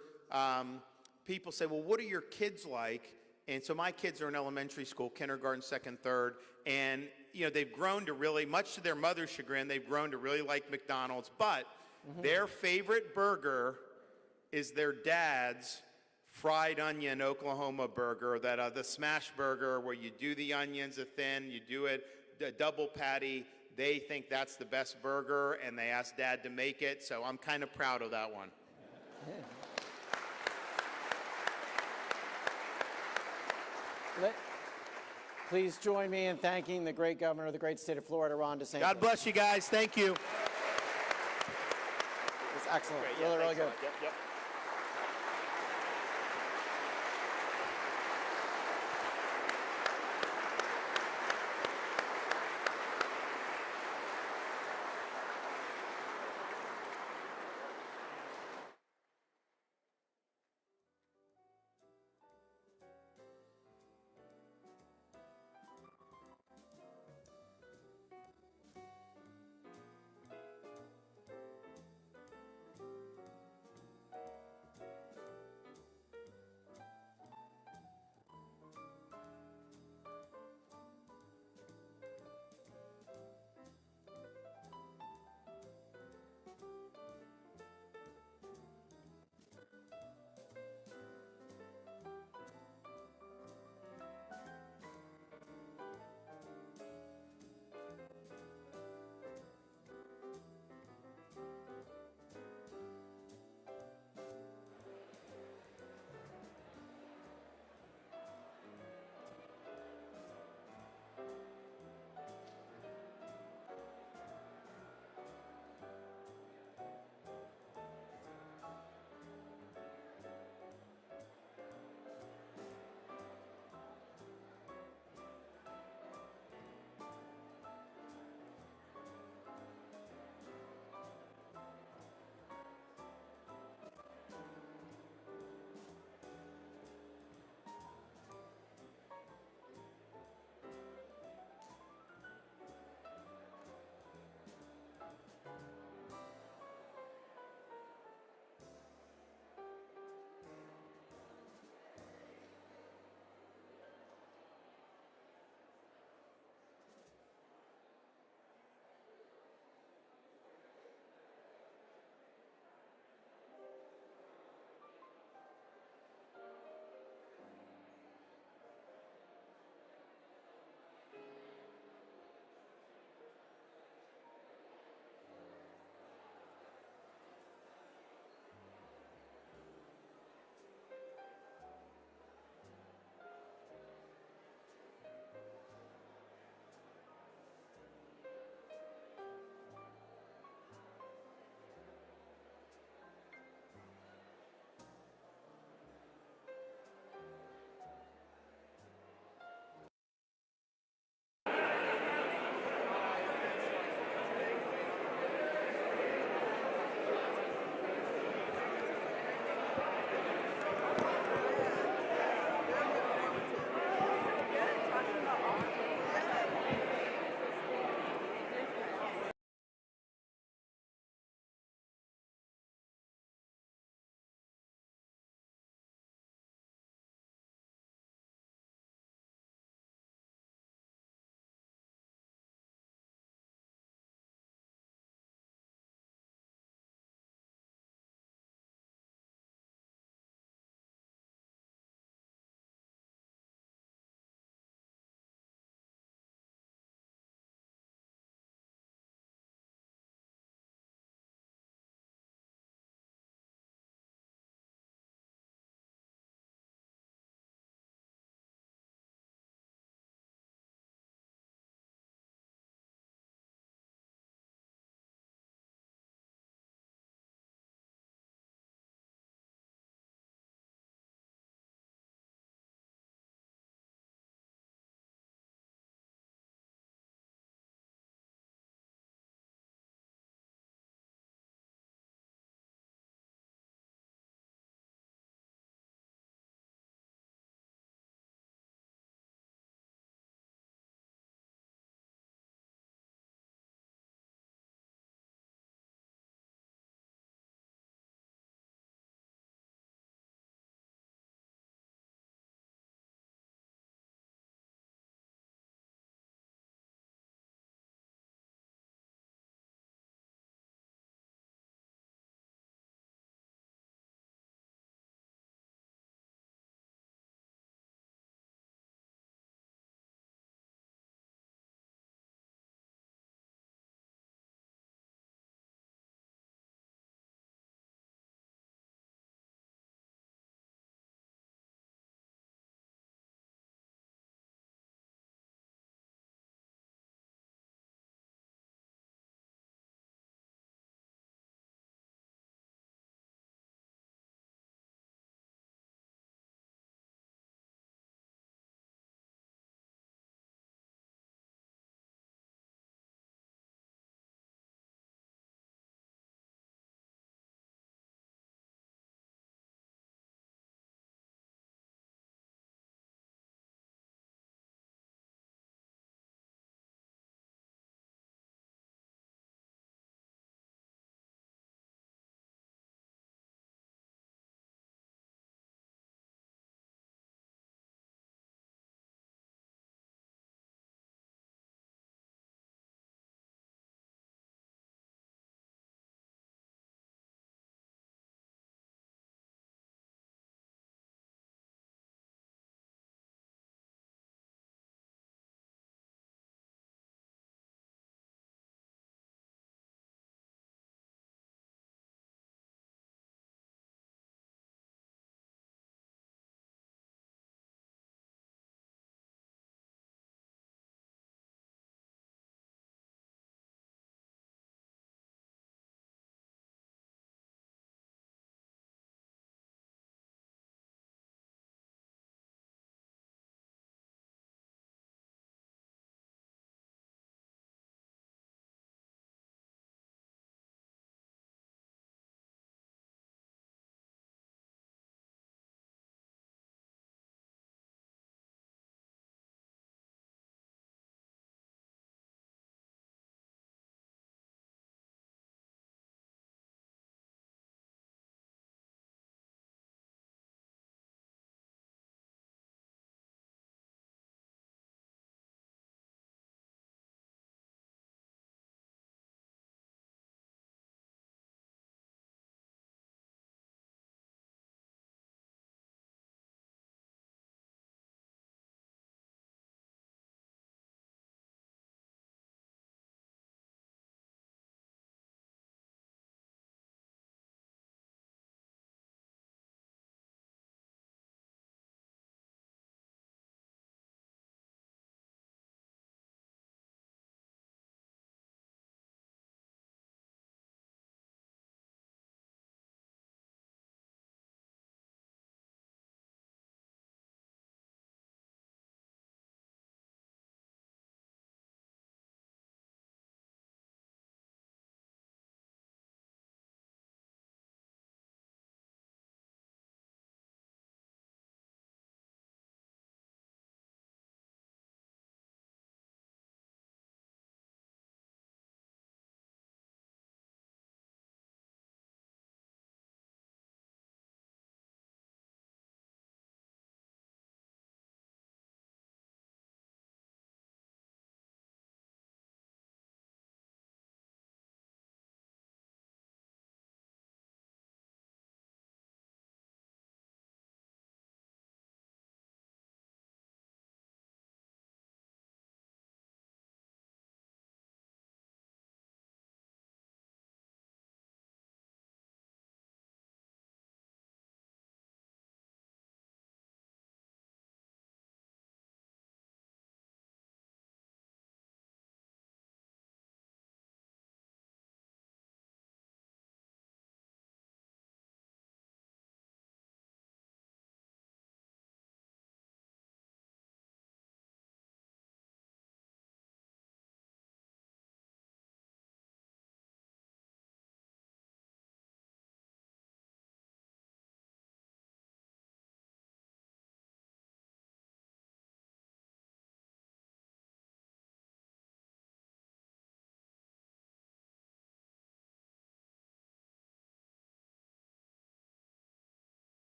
People say, well, what are your kids like? And so my kids are in elementary school, kindergarten, second, third, and they've grown to really, much to their mother's chagrin, they've grown to really like McDonald's, but their favorite burger is their dad's fried onion Oklahoma burger, the smash burger where you do the onions thin, you do it, the double patty. They think that's the best burger, and they asked Dad to make it, so I'm kind of proud of that one. Please join me in thanking the great governor of the great state of Florida, Ron DeSantis. God bless you guys. Thank you. It's excellent. Great. Yeah, really thanks a good. lot. Yep.